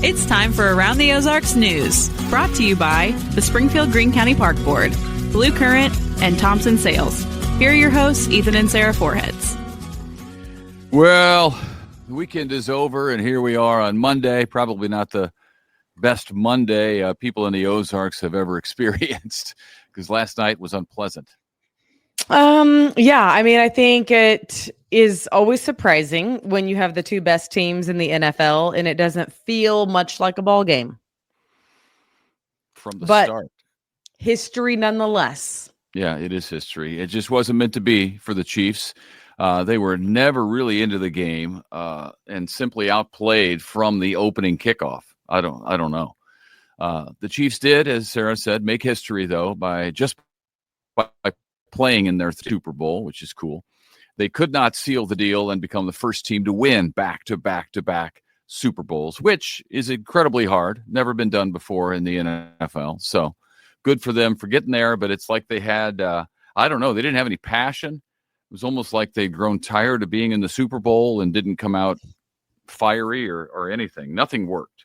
It's time for Around the Ozarks News, brought to you by the Springfield-Greene County Park Board, Blue Current, and Thompson Sales. Here are your hosts, Ethan and Sarah Foreheads. Well, the weekend is over, and here we are on Monday. Probably not the best Monday people in the Ozarks have ever experienced, because last night was unpleasant. I think it is always surprising when you have the two best teams in the NFL and it doesn't feel much like a ball game. From the start. History nonetheless. Yeah, it is history. It just wasn't meant to be for the Chiefs. They were never really into the game and simply outplayed from the opening kickoff. I don't know. The Chiefs did, as Sarah said, make history, though, by playing in their Super Bowl, which is cool. They could not seal the deal and become the first team to win back-to-back Super Bowls, which is incredibly hard. Never been done before in the NFL. So good for them for getting there, but it's like they had, they didn't have any passion. It was almost like they'd grown tired of being in the Super Bowl and didn't come out fiery or anything. Nothing worked.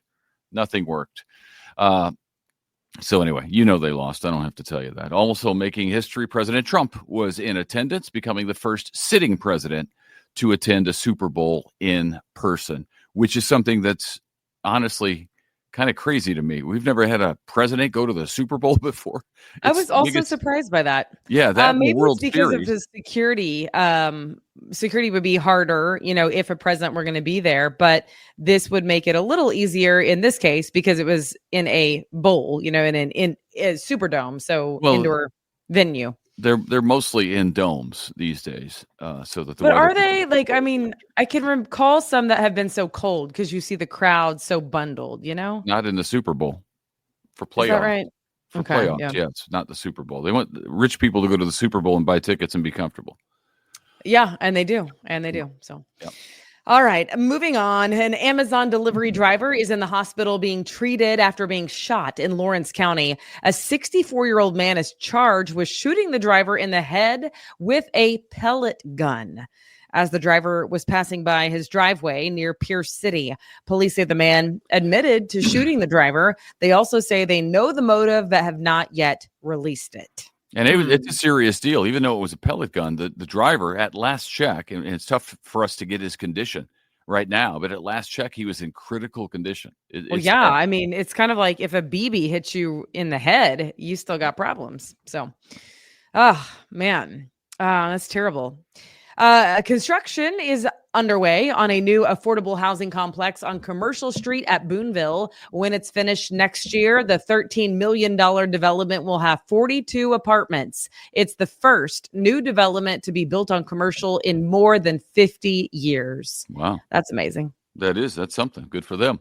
So anyway, they lost. I don't have to tell you that. Also making history, President Trump was in attendance, becoming the first sitting president to attend a Super Bowl in person, which is something that's honestly kind of crazy to me. We've never had a president go to the Super Bowl before. I was also surprised by that. Yeah, that maybe the World it's because Series. of the security. Security would be harder, if a president were going to be there, but this would make it a little easier in this case because it was in a bowl, in a Superdome, so indoor venue. They're mostly in domes these days, so that. But are they I can recall some that have been so cold because you see the crowd so bundled, Not in the Super Bowl for playoffs. Is that right? For playoffs, yeah, it's not the Super Bowl. They want rich people to go to the Super Bowl and buy tickets and be comfortable. Yeah, and they do. So, yep. All right, moving on. An Amazon delivery driver is in the hospital being treated after being shot in Lawrence County. A 64-year-old man is charged with shooting the driver in the head with a pellet gun as the driver was passing by his driveway near Pierce City. Police say the man admitted to shooting the driver. They also say they know the motive but have not yet released it. And it's a serious deal, even though it was a pellet gun. The driver, at last check, and it's tough for us to get his condition right now, but at last check, he was in critical condition. It's kind of like if a BB hits you in the head, you still got problems. So, that's terrible. Construction is underway on a new affordable housing complex on Commercial Street at Boonville. When it's finished next year, the $13 million development will have 42 apartments. It's the first new development to be built on Commercial in more than 50 years. Wow. That's amazing. That's something. Good for them.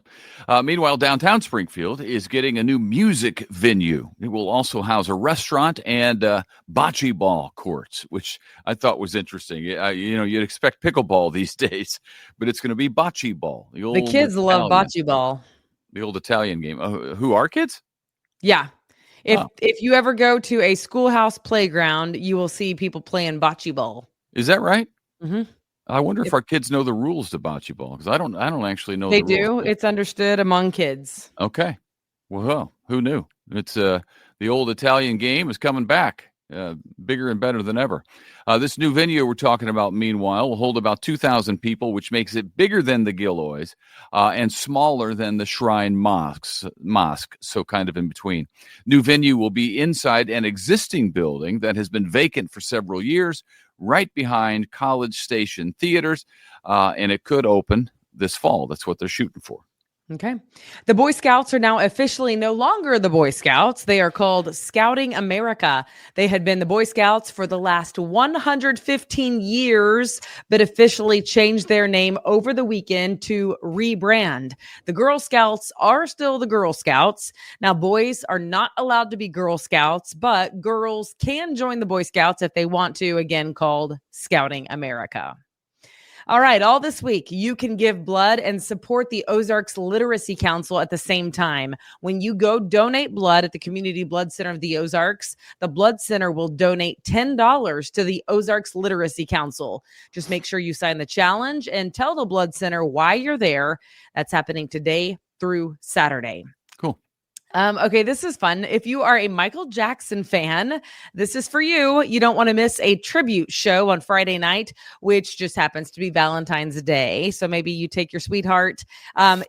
Meanwhile, downtown Springfield is getting a new music venue. It will also house a restaurant and bocce ball courts, which I thought was interesting. You'd expect pickleball these days, but it's going to be bocce ball. The kids love bocce ball. The old Italian game. Who are kids? Yeah. If you ever go to a schoolhouse playground, you will see people playing bocce ball. Is that right? Mm-hmm. I wonder if our kids know the rules to bocce ball, because I don't actually know. They the do. rules. It's understood among kids. Okay. Well, who knew? It's the old Italian game is coming back, bigger and better than ever. This new venue we're talking about, meanwhile, will hold about 2,000 people, which makes it bigger than the Gilloys and smaller than the Shrine Mosque, so kind of in between. New venue will be inside an existing building that has been vacant for several years, right behind College Station Theaters, and it could open this fall. That's what they're shooting for. Okay. The Boy Scouts are now officially no longer the Boy Scouts. They are called Scouting America. They had been the Boy Scouts for the last 115 years, but officially changed their name over the weekend to rebrand. The Girl Scouts are still the Girl Scouts. Now, boys are not allowed to be Girl Scouts, but girls can join the Boy Scouts if they want to, again, called Scouting America. All right. All this week, you can give blood and support the Ozarks Literacy Council at the same time. When you go donate blood at the Community Blood Center of the Ozarks, the Blood Center will donate $10 to the Ozarks Literacy Council. Just make sure you sign the challenge and tell the Blood Center why you're there. That's happening today through Saturday. Cool. Okay, this is fun. If you are a Michael Jackson fan, this is for you. You don't want to miss a tribute show on Friday night, which just happens to be Valentine's Day. So maybe you take your sweetheart.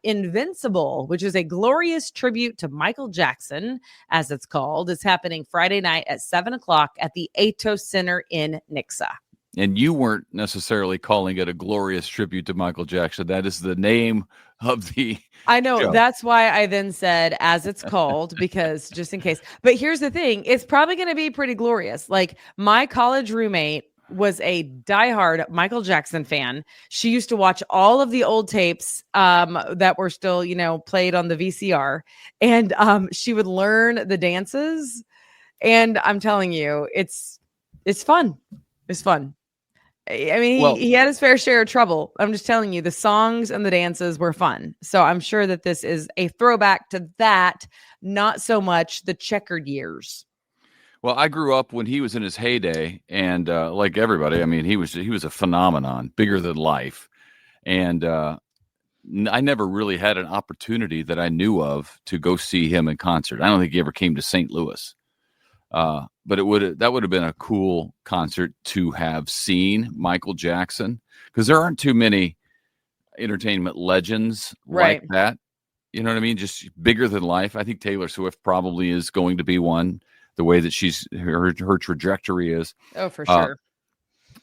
Invincible, which is a glorious tribute to Michael Jackson, as it's called, is happening Friday night at 7:00 at the Atos Center in Nixa. And you weren't necessarily calling it a glorious tribute to Michael Jackson. That is the name of the I know. show. That's why I then said as it's called, because just in case. But here's the thing. It's probably going to be pretty glorious. Like, my college roommate was a diehard Michael Jackson fan. She used to watch all of the old tapes that were still, played on the VCR. And she would learn the dances. And I'm telling you, it's fun. It's fun. I mean, he had his fair share of trouble. I'm just telling you, the songs and the dances were fun. So I'm sure that this is a throwback to that, not so much the checkered years. Well, I grew up when he was in his heyday, and like everybody, I mean, he was a phenomenon, bigger than life. And I never really had an opportunity that I knew of to go see him in concert. I don't think he ever came to St. Louis. But that would have been a cool concert to have seen Michael Jackson, because there aren't too many entertainment legends like that. You know what I mean? Just bigger than life. I think Taylor Swift probably is going to be one, the way that her trajectory is. Oh, for sure.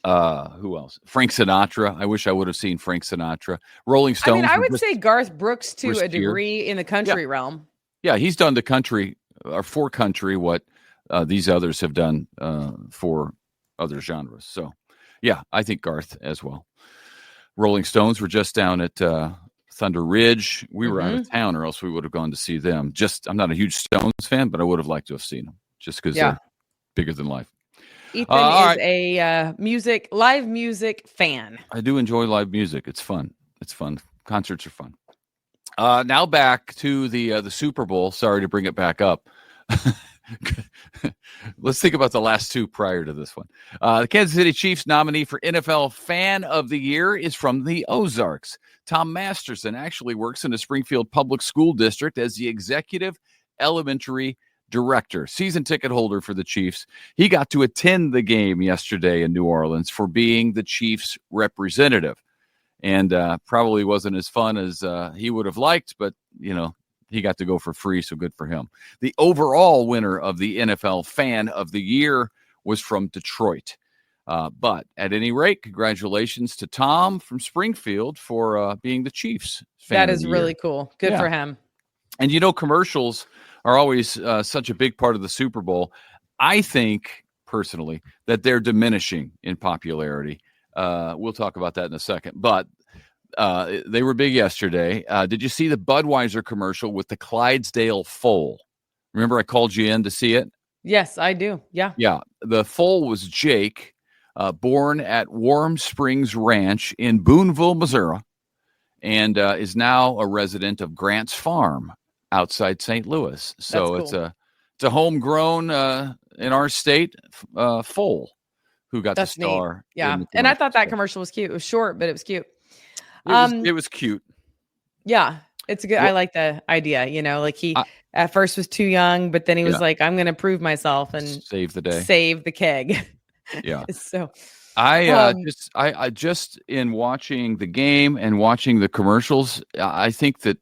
Who else? Frank Sinatra. I wish I would have seen Frank Sinatra. Rolling Stones. I would say Garth Brooks to a degree in the country realm. Yeah, he's done the country, or for country, what these others have done for other genres. So, yeah, I think Garth as well. Rolling Stones were just down at Thunder Ridge. We were out of town, or else we would have gone to see them. I'm not a huge Stones fan, but I would have liked to have seen them, just because they're bigger than life. Ethan is a live music fan. I do enjoy live music. It's fun. Concerts are fun. Now back to the Super Bowl. Sorry to bring it back up. Let's think about the last two prior to this one. The Kansas City Chiefs nominee for NFL Fan of the Year is from the Ozarks. Tom Masterson actually works in the Springfield Public School District as the executive elementary director, season ticket holder for the Chiefs. He got to attend the game yesterday in New Orleans for being the Chiefs representative, and probably wasn't as fun as he would have liked, but he got to go for free, so good for him. The overall winner of the NFL Fan of the Year was from Detroit. But at any rate, congratulations to Tom from Springfield for being the Chiefs Fan That of is the really year. cool. Good for him. And commercials are always such a big part of the Super Bowl. I think, personally, that they're diminishing in popularity. We'll talk about that in a second. But they were big yesterday. Did you see the Budweiser commercial with the Clydesdale foal? Remember I called you in to see it? Yes, I do. Yeah. Yeah. The foal was Jake, born at Warm Springs Ranch in Boonville, Missouri, and is now a resident of Grant's Farm outside St. Louis. So cool. it's a homegrown in our state foal who got the star. Neat. Yeah. And I thought that commercial was cute. It was short, but it was cute. It was cute. Yeah, it's a good. I like the idea. Like he at first was too young, but then he was like, "I'm going to prove myself and save the day, save the keg." Yeah. So I just in watching the game and watching the commercials, I think that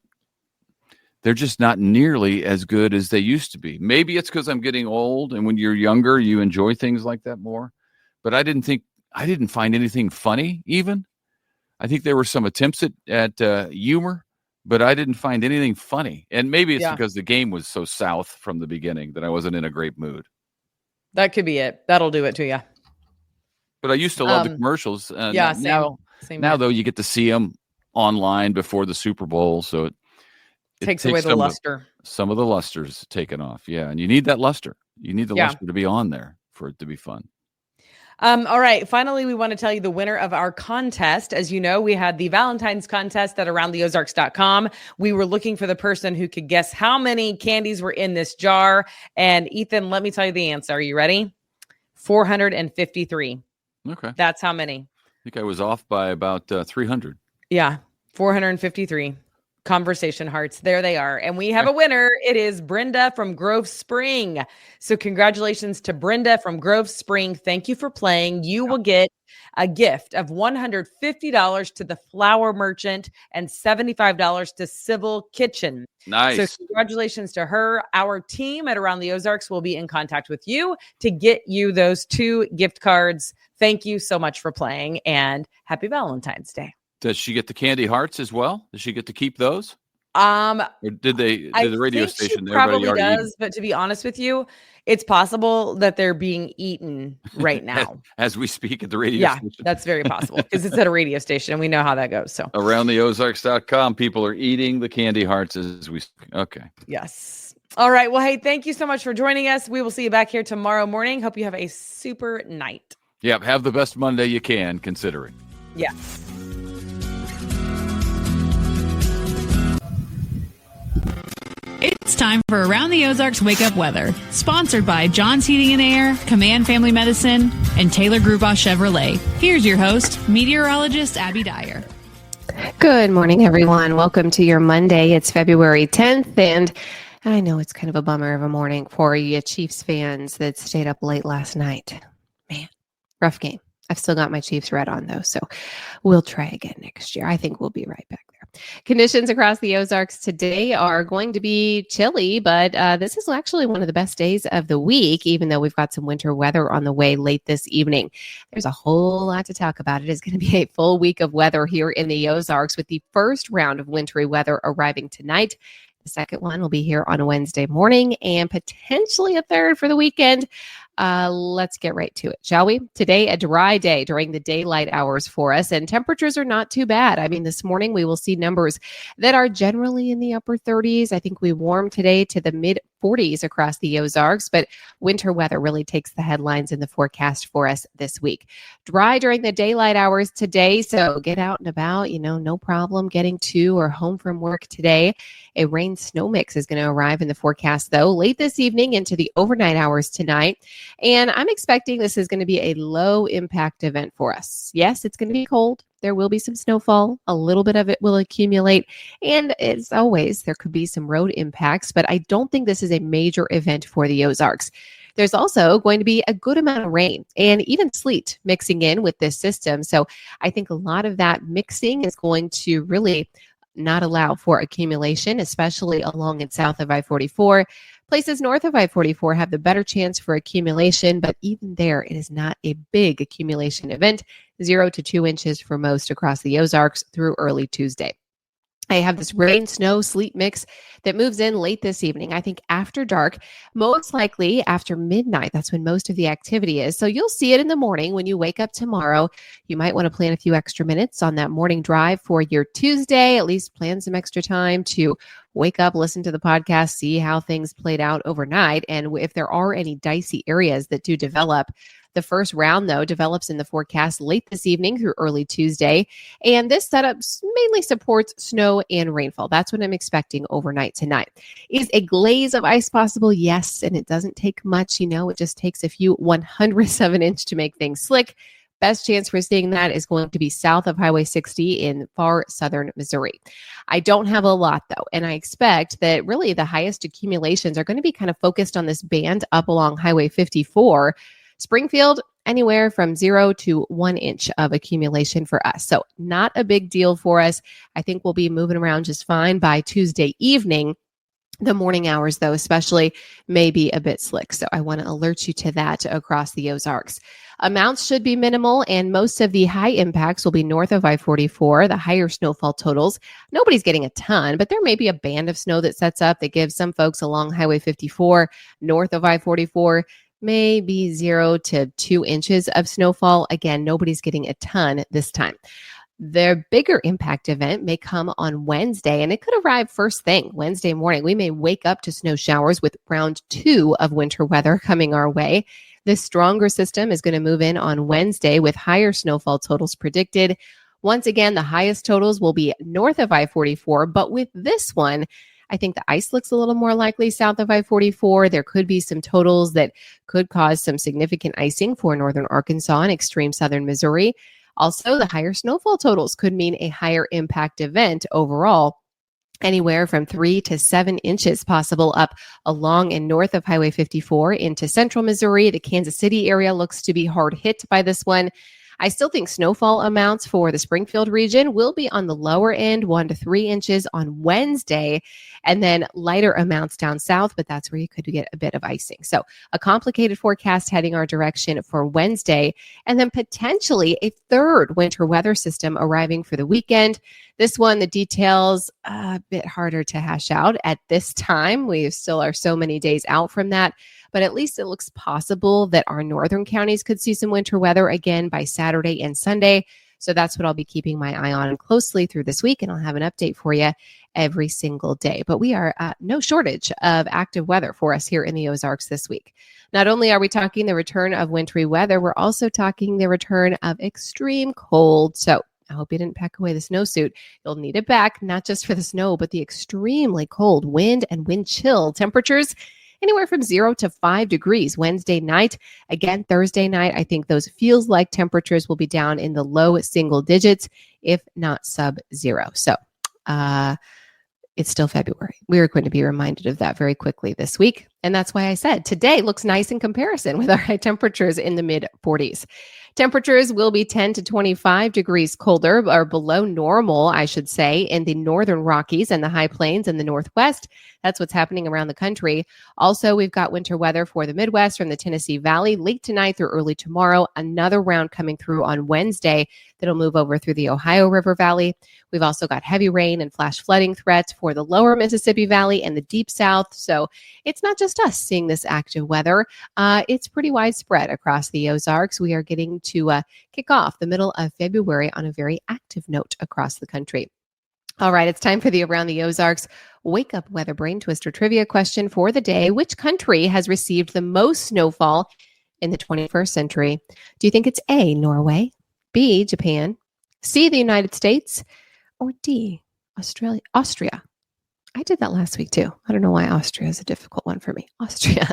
they're just not nearly as good as they used to be. Maybe it's because I'm getting old, and when you're younger, you enjoy things like that more. But I didn't find anything funny even. I think there were some attempts at humor, but I didn't find anything funny. And maybe it's because the game was so south from the beginning that I wasn't in a great mood. That could be it. That'll do it to you. But I used to love the commercials. And same now though, you get to see them online before the Super Bowl. So it takes away the luster. Some of the luster's taken off. Yeah. And you need that luster. You need the luster to be on there for it to be fun. All right. Finally, we want to tell you the winner of our contest. As you know, we had the Valentine's contest at aroundtheozarks.com. We were looking for the person who could guess how many candies were in this jar. And Ethan, let me tell you the answer. Are you ready? 453. Okay. That's how many. I think I was off by about 300. Yeah, 453. Conversation hearts. There they are. And we have a winner. It is Brenda from Grove Spring. So congratulations to Brenda from Grove Spring. Thank you for playing. You will get a gift of $150 to the Flower Merchant and $75 to Civil Kitchen. Nice. So congratulations to her. Our team at Around the Ozarks will be in contact with you to get you those 2 gift cards. Thank you so much for playing, and happy Valentine's Day. Does she get the candy hearts as well? Does she get to keep those? Or did the radio station? She probably does, but to be honest with you, it's possible that they're being eaten right now as we speak at the radio station. Yeah, that's very possible because it's at a radio station and we know how that goes. So AroundTheOzarks.com, people are eating the candy hearts as we speak. Okay. Yes. All right. Well, hey, thank you so much for joining us. We will see you back here tomorrow morning. Hope you have a super night. Yep. Have the best Monday you can, considering. Yes. It's time for Around the Ozarks Wake Up Weather, sponsored by John's Heating and Air, Command Family Medicine, and Taylor Grubaugh Chevrolet. Here's your host, meteorologist Abby Dyer. Good morning, everyone. Welcome to your Monday. It's February 10th, and I know it's kind of a bummer of a morning for you Chiefs fans that stayed up late last night. Man, rough game. I've still got my Chiefs red on, though, so we'll try again next year. I think we'll be right back there. Conditions across the Ozarks today are going to be chilly, but this is actually one of the best days of the week, even though we've got some winter weather on the way late this evening. There's a whole lot to talk about. It is going to be a full week of weather here in the Ozarks, with the first round of wintry weather arriving tonight. The second one will be here on a Wednesday morning, and potentially a third for the weekend. Let's get right to it, shall we? Today, a dry day during the daylight hours for us, and temperatures are not too bad. I mean, this morning we will see numbers that are generally in the upper 30s. I think we warm today to the mid 40s across the Ozarks, but winter weather really takes the headlines in the forecast for us this week. Dry during the daylight hours today, so get out and about, no problem getting to or home from work today. A rain-snow mix is going to arrive in the forecast, though, late this evening into the overnight hours tonight. And I'm expecting this is going to be a low-impact event for us. Yes, it's going to be cold. There will be some snowfall. A little bit of it will accumulate. And as always, there could be some road impacts, but I don't think this is a major event for the Ozarks. There's also going to be a good amount of rain and even sleet mixing in with this system. So I think a lot of that mixing is going to really not allow for accumulation, especially along and south of I-44. Places north of I-44 have the better chance for accumulation, but even there, it is not a big accumulation event, 0 to 2 inches for most across the Ozarks through early Tuesday. I have this rain, snow, sleet mix that moves in late this evening. I think after dark, most likely after midnight. That's when most of the activity is. So you'll see it in the morning when you wake up tomorrow. You might want to plan a few extra minutes on that morning drive for your Tuesday. At least plan some extra time to wake up, listen to the podcast, see how things played out overnight. And if there are any dicey areas that do develop, the first round, though, develops in the forecast late this evening through early Tuesday. And this setup mainly supports snow and rainfall. That's what I'm expecting overnight tonight. Is a glaze of ice possible? Yes. And it doesn't take much. It just takes a few 100ths of an inch to make things slick. Best chance for seeing that is going to be south of Highway 60 in far southern Missouri. I don't have a lot, though, and I expect that really the highest accumulations are going to be kind of focused on this band up along Highway 54. Springfield, anywhere from 0 to 1 inch of accumulation for us. So not a big deal for us. I think we'll be moving around just fine by Tuesday evening. The morning hours, though, especially, may be a bit slick. So I want to alert you to that across the Ozarks. Amounts should be minimal, and most of the high impacts will be north of I-44, the higher snowfall totals. Nobody's getting a ton, but there may be a band of snow that sets up that gives some folks along Highway 54, north of I-44, maybe 0 to 2 inches of snowfall. Again, nobody's getting a ton this time. Their bigger impact event may come on Wednesday, and it could arrive first thing Wednesday morning. We may wake up to snow showers with round 2 of winter weather coming our way. This stronger system is going to move in on Wednesday with higher snowfall totals predicted. Once again, the highest totals will be north of I-44, but with this one, I think the ice looks a little more likely south of I-44. There could be some totals that could cause some significant icing for northern Arkansas and extreme southern Missouri. Also, the higher snowfall totals could mean a higher impact event overall. Anywhere from 3 to 7 inches possible up along and north of Highway 54 into central Missouri. The Kansas City area looks to be hard hit by this one. I still think snowfall amounts for the Springfield region will be on the lower end, 1 to 3 inches on Wednesday, and then lighter amounts down south, but that's where you could get a bit of icing. So a complicated forecast heading our direction for Wednesday, and then potentially a third winter weather system arriving for the weekend. This one, the details a bit harder to hash out at this time. We still are so many days out from that, but at least it looks possible that our northern counties could see some winter weather again by Saturday and Sunday. So that's what I'll be keeping my eye on closely through this week, and I'll have an update for you every single day. But we are no shortage of active weather for us here in the Ozarks this week. Not only are we talking the return of wintry weather, we're also talking the return of extreme cold. So I hope you didn't pack away the snowsuit. You'll need it back, not just for the snow, but the extremely cold wind and wind chill temperatures. Anywhere from 0 to 5 degrees Wednesday night. Again, Thursday night, I think those feels like temperatures will be down in the low single digits, if not sub-zero. So it's still February. We're going to be reminded of that very quickly this week. And that's why I said today looks nice in comparison with our high temperatures in the mid 40s. Temperatures will be 10 to 25 degrees colder or below normal, I should say, in the northern Rockies and the high plains in the Northwest. That's what's happening around the country. Also, we've got winter weather for the Midwest from the Tennessee Valley late tonight through early tomorrow. Another round coming through on Wednesday that'll move over through the Ohio River Valley. We've also got heavy rain and flash flooding threats for the lower Mississippi Valley and the deep south. So it's not just us seeing this active weather. It's pretty widespread across the Ozarks. We are getting to kick off the middle of February on a very active note across the country. All right, it's time for the Around the Ozarks Wake Up Weather Brain Twister trivia question for the day. Which country has received the most snowfall in the 21st century? Do you think it's A, Norway, B, Japan, C, the United States, or D, Austria? I did that last week too. I don't know why Austria is a difficult one for me. Austria.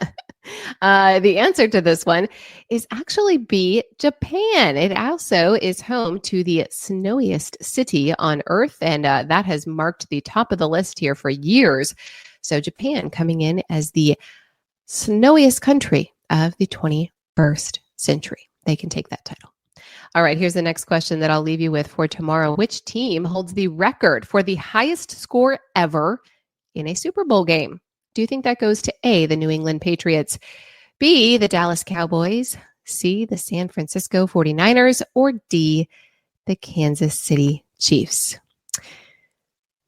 The answer to this one is actually B, Japan. It also is home to the snowiest city on Earth, and that has marked the top of the list here for years. So Japan coming in as the snowiest country of the 21st century. They can take that title. All right, here's the next question that I'll leave you with for tomorrow. Which team holds the record for the highest score ever in a Super Bowl game? Do you think that goes to A, the New England Patriots, B, the Dallas Cowboys, C, the San Francisco 49ers, or D, the Kansas City Chiefs?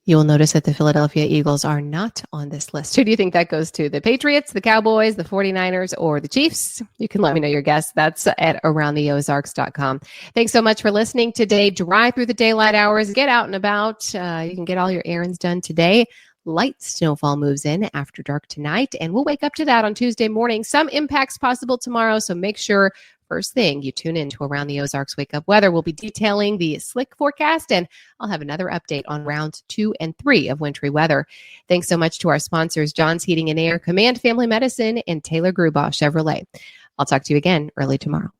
You will notice that the Philadelphia Eagles are not on this list. Who do you think that goes to? The Patriots, the Cowboys, the 49ers, or the Chiefs? You can let me know your guess. That's at aroundtheozarks.com. Thanks so much for listening today. Drive through the daylight hours. Get out and about. You can get all your errands done today. Light snowfall moves in after dark tonight, and we'll wake up to that on Tuesday morning. Some impacts possible tomorrow, so make sure first thing you tune in to Around the Ozarks Wake Up Weather. We'll be detailing the slick forecast, and I'll have another update on rounds 2 and 3 of wintry weather. Thanks so much to our sponsors, John's Heating and Air, Command Family Medicine, and Taylor Grubaugh Chevrolet. I'll talk to you again early tomorrow.